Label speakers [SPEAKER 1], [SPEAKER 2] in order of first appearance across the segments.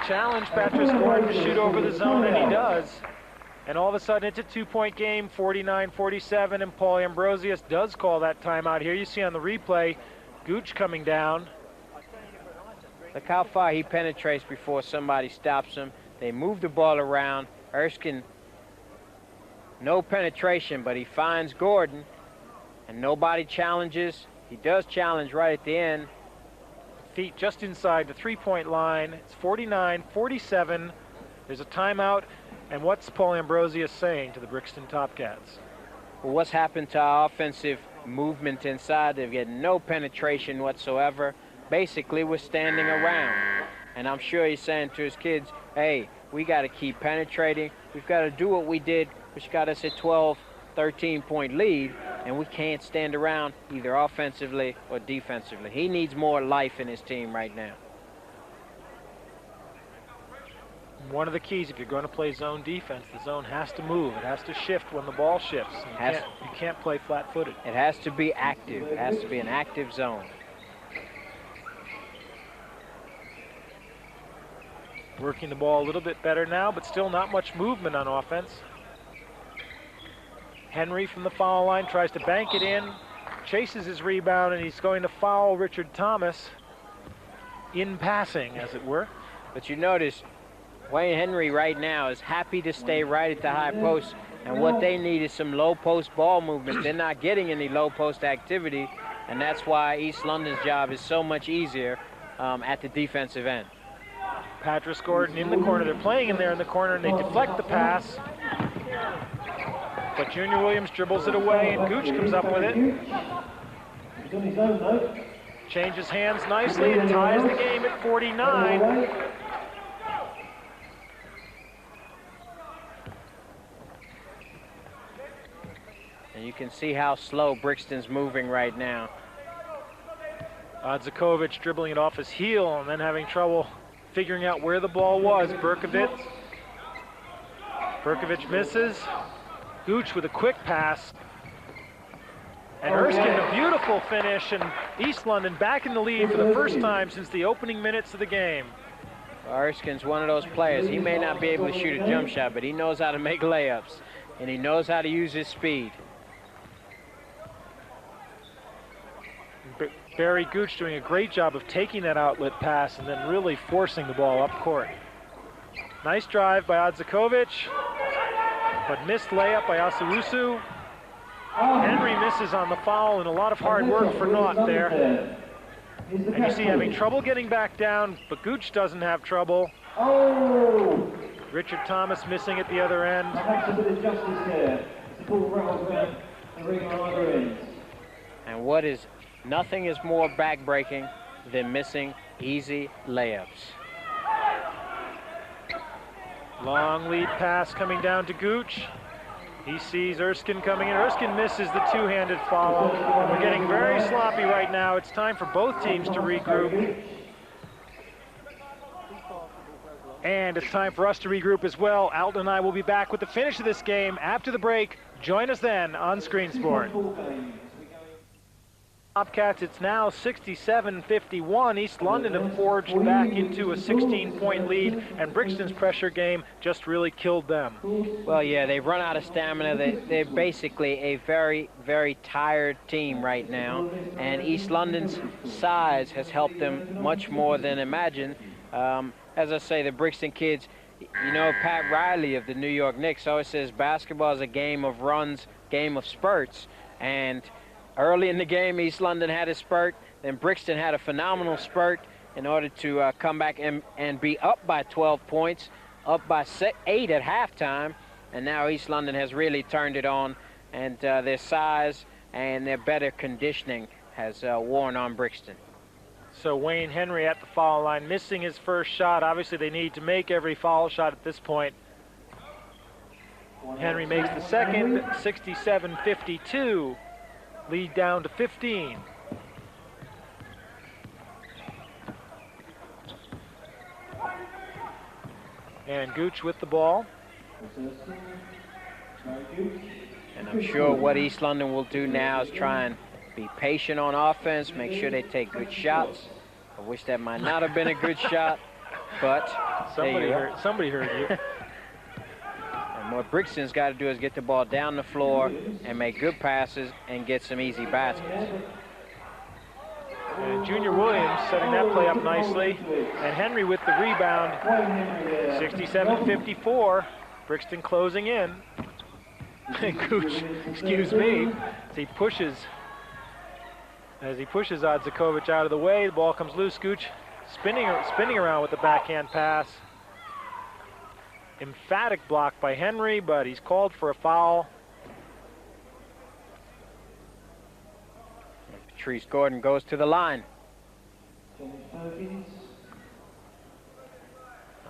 [SPEAKER 1] challenge Patrick Gordon to shoot over the zone, and he does. And all of a sudden, it's a two-point game, 49-47, and Paul Ambrosius does call that timeout here. You see on the replay, Gooch coming down.
[SPEAKER 2] Look how far he penetrates before somebody stops him. They move the ball around. Erskine, no penetration, but he finds Gordon, and nobody challenges. He does challenge right at the end.
[SPEAKER 1] Feet just inside the three-point line. It's 49-47. There's a timeout. And what's Paul Ambrosius saying to the Brixton Topcats?
[SPEAKER 2] Well, what's happened to our offensive movement inside? They've got no penetration whatsoever. Basically, we're standing around. And I'm sure he's saying to his kids, hey, we got to keep penetrating. We've got to do what we did, which got us a 12, 13-point lead, and we can't stand around either offensively or defensively. He needs more life in his team right now.
[SPEAKER 1] One of the keys, if you're going to play zone defense, the zone has to move. It has to shift when the ball shifts. You can't play flat-footed.
[SPEAKER 2] It has to be active. It has to be an active zone.
[SPEAKER 1] Working the ball a little bit better now, but still not much movement on offense. Henry from the foul line tries to bank it in, chases his rebound, and he's going to foul Richard Thomas in passing, as it were.
[SPEAKER 2] But you notice Wayne Henry right now is happy to stay right at the high post, and what they need is some low post ball movement. They're not getting any low post activity, and that's why East London's job is so much easier at the defensive end.
[SPEAKER 1] Patrick Gordon in the corner. They're playing in there in the corner, and they deflect the pass. But Junior Williams dribbles it away, and Gooch comes up with it. Changes hands nicely and ties the game at 49.
[SPEAKER 2] And you can see how slow Brixton's moving right now.
[SPEAKER 1] Odzakovich dribbling it off his heel and then having trouble figuring out where the ball was. Berkovich misses. Gooch with a quick pass. And Erskine, a beautiful finish, and East London back in the lead for the first time since the opening minutes of the game.
[SPEAKER 2] Well, Erskine's one of those players. He may not be able to shoot a jump shot, but he knows how to make layups, and he knows how to use his speed.
[SPEAKER 1] Barry Gooch doing a great job of taking that outlet pass and then really forcing the ball up court. Nice drive by Odzakovich, but missed layup by Asawusu. Henry misses on the foul, and a lot of hard work for naught there. And you see having trouble getting back down, but Gooch doesn't have trouble. Richard Thomas missing at the other end.
[SPEAKER 2] And nothing is more backbreaking than missing easy layups.
[SPEAKER 1] Long lead pass coming down to Gooch. He sees Erskine coming in. Erskine misses the two-handed follow. We're getting very sloppy right now. It's time for both teams to regroup. And it's time for us to regroup as well. Alton and I will be back with the finish of this game after the break. Join us then on Screen Sport. Topcats, it's now 67-51. East London have forged back into a 16-point lead, and Brixton's pressure game just really killed them.
[SPEAKER 2] Well, yeah, they've run out of stamina. They're basically a very, very tired team right now, and East London's size has helped them much more than imagined. As I say, the Brixton kids, you know, Pat Riley of the New York Knicks always says basketball is a game of runs, game of spurts, and early in the game, East London had a spurt, then Brixton had a phenomenal spurt in order to come back and be up by 12 points, up by 8 at halftime, and now East London has really turned it on, and their size and their better conditioning has worn on Brixton.
[SPEAKER 1] So Wayne Henry at the foul line, missing his first shot. Obviously, they need to make every foul shot at this point. Henry makes the second, 67-52. Lead down to 15. And Gooch with the ball.
[SPEAKER 2] And I'm sure what East London will do now is try and be patient on offense, make sure they take good shots. I wish that might not have been a good shot, but
[SPEAKER 1] Somebody heard you.
[SPEAKER 2] And what Brixton's got to do is get the ball down the floor and make good passes and get some easy baskets.
[SPEAKER 1] And Junior Williams setting that play up nicely. And Henry with the rebound. 67-54. Brixton closing in. Gooch, excuse me, as he pushes Odzakovic out of the way. The ball comes loose. Gooch spinning around with the backhand pass. Emphatic block by Henry, but he's called for a foul.
[SPEAKER 2] Patrice Gordon goes to the line.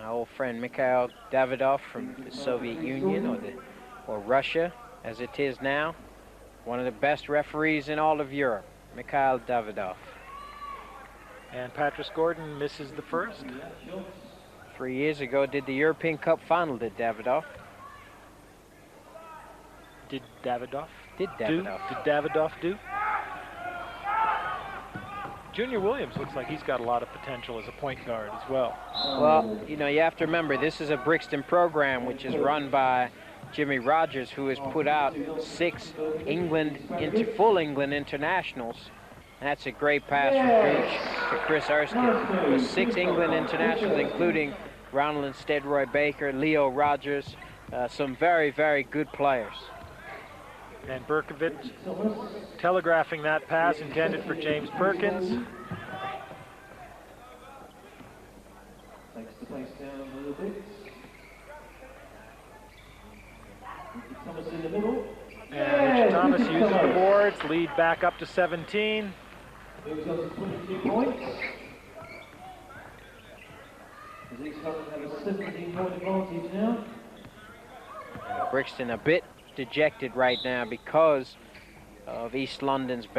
[SPEAKER 2] Our old friend Mikhail Davidov from the Soviet Union, or Russia, as it is now. One of the best referees in all of Europe, Mikhail Davidov.
[SPEAKER 1] And Patrice Gordon misses the first.
[SPEAKER 2] 3 years ago, did the European Cup final, did Davidov.
[SPEAKER 1] Did Davidov?
[SPEAKER 2] Did Davidov.
[SPEAKER 1] Did Davidov do? Junior Williams looks like he's got a lot of potential as a point guard as well.
[SPEAKER 2] Well, you know, you have to remember, this is a Brixton program which is run by Jimmy Rogers, who has put out 6 full England internationals. And that's a great pass from Gooch to Chris Erskine. With 6 England internationals, including Ronald Steadroy Baker, Leo Rogers, some very, very good players.
[SPEAKER 1] And Berkovic telegraphing that pass intended for James Perkins.
[SPEAKER 3] Takes the pace down a little bit. Thomas in the middle.
[SPEAKER 1] And Richard Thomas uses the boards, lead back up to 17.
[SPEAKER 3] Moves up to 22 points. As East London have a 17-point advantage now.
[SPEAKER 2] Brixton a bit dejected right now because of East London's better